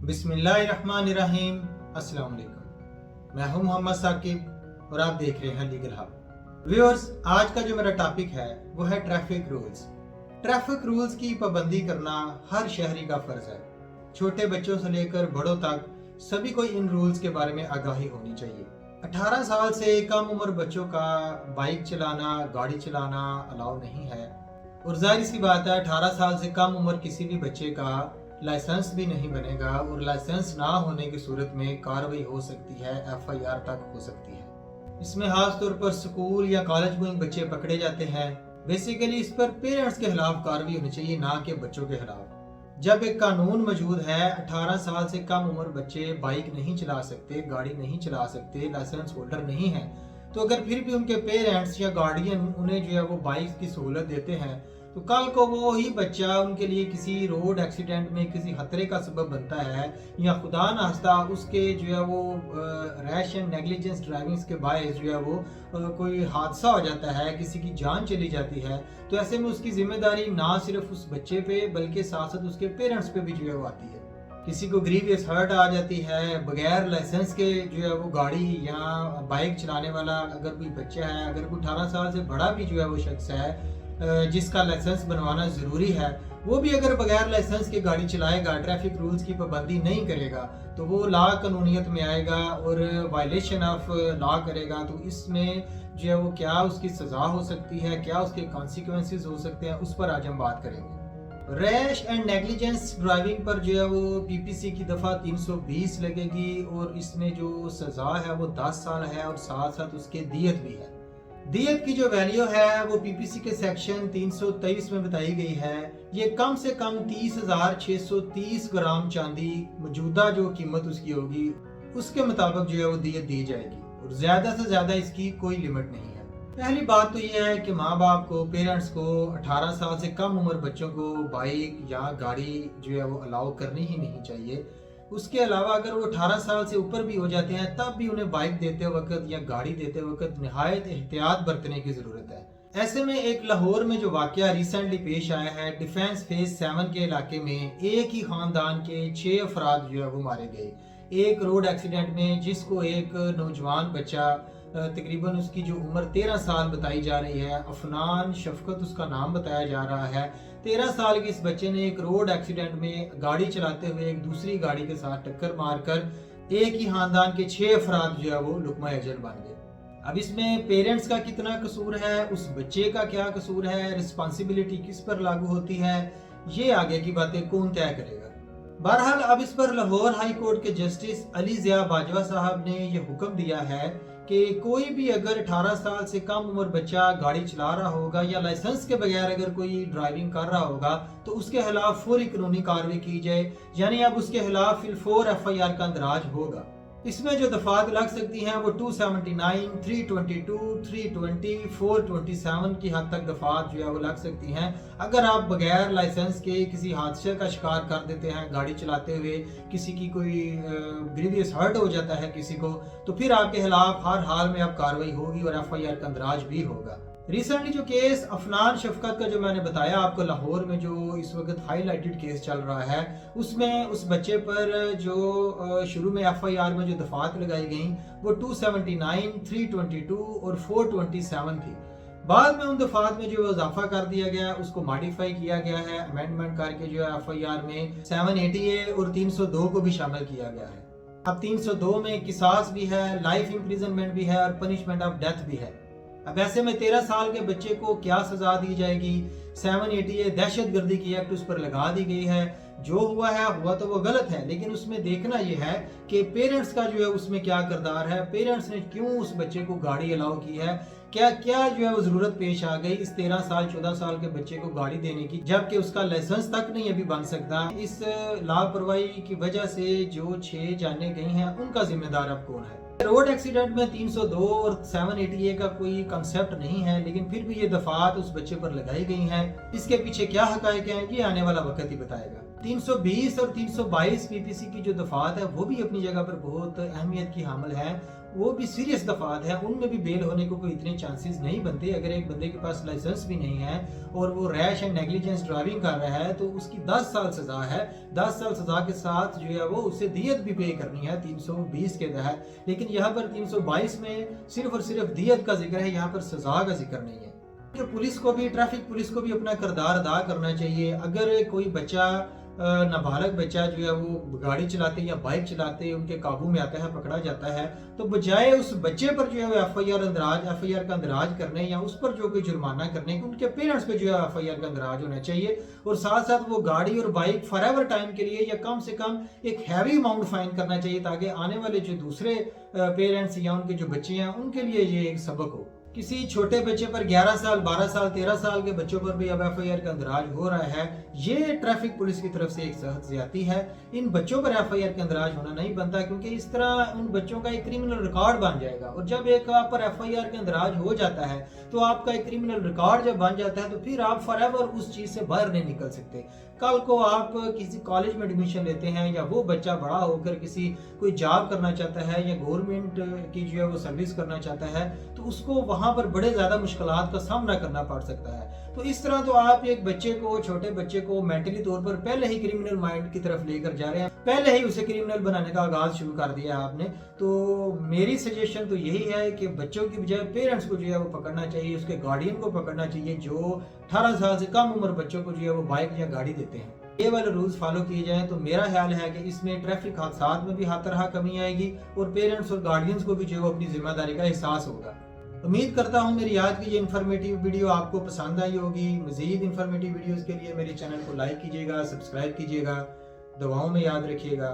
बिस्मिल्लाहिर्रहमानिर्रहीम। अस्सलाम वालेकुम। मैं हूं मोहम्मद साकिब और आप देख रहे हैं लीगल हब। व्यूअर्स, आज का जो मेरा टॉपिक है वो है ट्रैफिक रूल्स। ट्रैफिक रूल्स की पाबंदी करना हर शहरी का फर्ज है। छोटे बच्चों से लेकर बड़ों तक सभी को इन रूल्स के बारे में आगाही होनी चाहिए। 18 साल से कम उम्र बच्चों का बाइक चलाना, गाड़ी चलाना अलाउ नहीं है और जाहिर सी बात है 18 साल से कम उम्र किसी भी बच्चे का लाइसेंस भी नहीं बनेगा और लाइसेंस ना होने की सूरत में कार्रवाई हो सकती है, FIR तक हो सकती है। इसमें खास तौर पर स्कूल या कॉलेज गोइंग बच्चे पकड़े जाते हैं। बेसिकली इस पर पेरेंट्स के खिलाफ कार्रवाई होनी चाहिए, ना कि बच्चों के खिलाफ। जब एक कानून मौजूद है, 18 साल से कम उम्र बच्चे बाइक नहीं चला सकते, गाड़ी नहीं चला सकते, लाइसेंस होल्डर नहीं है, तो अगर फिर भी उनके पेरेंट्स या गार्डियन उन्हें जो है वो बाइक की सहूलत देते हैं तो कल को वो ही बच्चा उनके लिए किसी रोड एक्सीडेंट में किसी खतरे का सबब बनता है या खुदा नास्ता उसके जो है वो रैश एंड नेग्लिजेंस ड्राइविंग के बायस जो है वो कोई हादसा हो जाता है, किसी की जान चली जाती है, तो ऐसे में उसकी जिम्मेदारी ना सिर्फ उस बच्चे पे बल्कि साथ साथ उसके पेरेंट्स पे भी जो है वो आती है। किसी को ग्रीवियस हर्ट आ जाती है, बगैर लाइसेंस के जो है वो गाड़ी या बाइक चलाने वाला अगर कोई बच्चा है, अगर कोई 18 साल से बड़ा भी जो है वो शख्स है जिसका लाइसेंस बनवाना ज़रूरी है, वो भी अगर बगैर लाइसेंस के गाड़ी चलाएगा, ट्रैफिक रूल्स की पाबंदी नहीं करेगा, तो वो ला कानूनियत में आएगा और वायलेशन ऑफ लॉ करेगा। तो इसमें जो है वो क्या उसकी सज़ा हो सकती है, क्या उसके कॉन्सिक्वेंसेस हो सकते हैं, उस पर आज हम बात करेंगे। रैश एंड नेग्लिजेंस ड्राइविंग पर जो है वो PPC की दफ़ा 320 लगेगी और इसमें जो सज़ा है वो 10 साल है और साथ साथ उसके दियत भी है। दियत की जो वैल्यू है वो PPC के सेक्शन 323 में बताई गई है। ये कम से कम 30,630 ग्राम चांदी मौजूदा जो कीमत उसकी होगी उसके मुताबिक जो है वो दियत दी जाएगी और ज्यादा से ज्यादा इसकी कोई लिमिट नहीं है। पहली बात तो ये है कि माँ बाप को, पेरेंट्स को 18 साल से कम उम्र बच्चों को बाइक या गाड़ी जो है वो अलाउ करनी ही नहीं चाहिए। उसके अलावा अगर वो 18 साल से ऊपर भी हो जाते हैं तब भी उन्हें बाइक देते वक्त या गाड़ी देते वक्त निहायत एहतियात बरतने की ज़रूरत है। ऐसे में एक लाहौर में जो वाकया रिसेंटली पेश आया है, डिफेंस फेज 7 के इलाके में एक ही खानदान के 6 अफराद जो है वो मारे गए एक रोड एक्सीडेंट में, जिसको एक नौजवान बच्चा तकरीबन उसकी जो उम्र 13 साल बताई जा रही है, अफनान शफकत उसका नाम बताया जा रहा है। 13 साल के इस बच्चे ने एक रोड एक्सीडेंट में गाड़ी चलाते हुए एक दूसरी गाड़ी के साथ टक्कर मारकर एक ही खानदान के 6 अफराद जो है वो लुकमा अजल बन गए। अब इसमें पेरेंट्स का कितना कसूर है, उस बच्चे का क्या कसूर है, रिस्पॉन्सिबिलिटी किस पर लागू होती है, ये आगे की बातें कौन तय करेगा। बहरहाल अब इस पर लाहौर हाई कोर्ट के जस्टिस अली ज़िया बाजवा साहब ने यह हुक्म दिया है कि कोई भी अगर 18 साल से कम उम्र बच्चा गाड़ी चला रहा होगा या लाइसेंस के बगैर अगर कोई ड्राइविंग कर रहा होगा तो उसके खिलाफ फौरी कानूनी कार्रवाई की जाए, यानी अब उसके खिलाफ फिलफौर FIR का अंदराज होगा। इसमें जो दफात लग सकती हैं वो 279, 322, 320, 427 की हद तक दफात जो है वो लग सकती हैं। अगर आप बगैर लाइसेंस के किसी हादसे का शिकार कर देते हैं गाड़ी चलाते हुए, किसी की कोई ग्रीवियस हर्ट हो जाता है किसी को, तो फिर आपके खिलाफ हर हाल में अब कार्रवाई होगी और FIR का अंदराज भी होगा। रिसेंटली जो केस अफनान शफकत का जो मैंने बताया आपको, लाहौर में जो इस वक्त हाईलाइटेड केस चल रहा है, उसमें उस बच्चे पर जो शुरू में FIR में जो दफात लगाई गई वो 279, 322 और 427 थी। बाद में उन दफात में जो इजाफा कर दिया गया, उसको मॉडिफाई किया गया है, अमेंडमेंट करके जो है FIR में 780A और 302 को भी शामिल किया गया है। अब 302 में किसास भी है, लाइफ इम्प्रिजनमेंट भी है और पनिशमेंट ऑफ डेथ भी है। अब ऐसे में 13 साल के बच्चे को क्या सजा दी जाएगी? 780A दहशत गर्दी की एक्ट उस पर लगा दी गई है। जो हुआ तो वो गलत है, लेकिन उसमें देखना यह है कि पेरेंट्स का जो है उसमें क्या किरदार है, पेरेंट्स ने क्यों उस बच्चे को गाड़ी अलाउ की है, क्या क्या जो है वो जरूरत पेश आ गई इस 13 साल 14 साल के बच्चे को गाड़ी देने की, जबकि उसका लाइसेंस तक नहीं अभी बन सकता। इस लापरवाही की वजह से जो 6 जाने गई हैं उनका जिम्मेदार अब कौन है? रोड एक्सीडेंट में 302 और 780A का कोई कंसेप्ट नहीं है, लेकिन फिर भी ये दफात उस बच्चे पर लगाई गई हैं। इसके पीछे क्या हकायक हैं ये आने वाला वक्त ही बताएगा। 320 और 322 PPC की जो दफात है वो भी अपनी जगह पर बहुत अहमियत की हामिल है वो भी सीरियस दफात है, उनमें भी बेल होने को कोई इतने चांसेस नहीं बनते। अगर एक बंदे के पास लाइसेंस भी नहीं है और वो रैश एंड नेग्लिजेंस ड्राइविंग कर रहा है तो उसकी 10 साल सजा है। 10 साल सजा के साथ जो है वो उससे दियत भी पे करनी है 320 के तहत, लेकिन यहाँ पर 322 में सिर्फ और सिर्फ दियत का जिक्र है, यहाँ पर सजा का जिक्र नहीं है। कि पुलिस को भी, ट्रैफिक पुलिस को भी अपना किरदार अदा करना चाहिए। अगर कोई बच्चा, नाबालग बच्चा जो है वो गाड़ी चलाते या बाइक चलाते उनके काबू में आता है, पकड़ा जाता है, तो बजाय उस बच्चे पर जो है वो एफआईआर का अंदराज करने या उस पर जो कोई जुर्माना करने, उनके पेरेंट्स पे जो है एफआईआर का अंदराज होना चाहिए। और साथ साथ वो गाड़ी और बाइक फॉर एवर टाइम के लिए या कम से कम एक हैवी अमाउंट फाइन करना चाहिए, ताकि आने वाले जो दूसरे पेरेंट्स या उनके जो बच्चे हैं उनके लिए ये एक सबक हो। किसी छोटे बच्चे पर 11 साल, 12 साल, 13 साल के बच्चों पर भी अब एफआईआर का अंदराज हो रहा है। ये ट्रैफिक पुलिस की तरफ से एक सख्त ज्यादती है। इन बच्चों पर एफआईआर का अंदराज होना नहीं बनता, क्योंकि इस तरह उन बच्चों का एक क्रिमिनल रिकॉर्ड बन जाएगा। और जब एक आप पर एफआईआर का अंदराज हो जाता है तो आपका एक क्रिमिनल रिकॉर्ड जब बन जाता है तो फिर आप फॉर एवर उस चीज से बाहर नहीं निकल सकते। कल को आप किसी कॉलेज में एडमिशन लेते हैं या वो बच्चा बड़ा होकर किसी कोई जॉब करना चाहता है या गवर्नमेंट की जो है वो सर्विस करना चाहता है, तो उसको वहां पर बड़े ज्यादा मुश्किलात का सामना करना पड़ सकता है। तो इस तरह तो आप एक बच्चे को, छोटे बच्चे को मेंटली तौर पर पहले ही क्रिमिनल माइंड की तरफ लेकर जा रहे हैं, पहले ही उसे क्रिमिनल बनाने का आगाज शुरू कर दिया है आपने। तो मेरी सजेशन तो यही है कि बच्चों की बजाय पेरेंट्स को जो है वो पकड़ना चाहिए, उसके गार्डियन को पकड़ना चाहिए जो 18 साल से कम उम्र बच्चों को जो है वो बाइक या गाड़ी देते हैं। ये वाले रूल्स फॉलो किए जाएं तो मेरा ख्याल है कि इसमें ट्रैफिक हादसात में भी हर तरह कमी आएगी और पेरेंट्स और गार्डियंस को भी जो है अपनी जिम्मेदारी का एहसास होगा। उम्मीद करता हूँ मेरी आज की ये इन्फॉर्मेटिव वीडियो आपको पसंद आई होगी। मजीद इन्फॉर्मेटिव वीडियोस के लिए मेरे चैनल को लाइक कीजिएगा, सब्सक्राइब कीजिएगा, दुआओं में याद रखिएगा।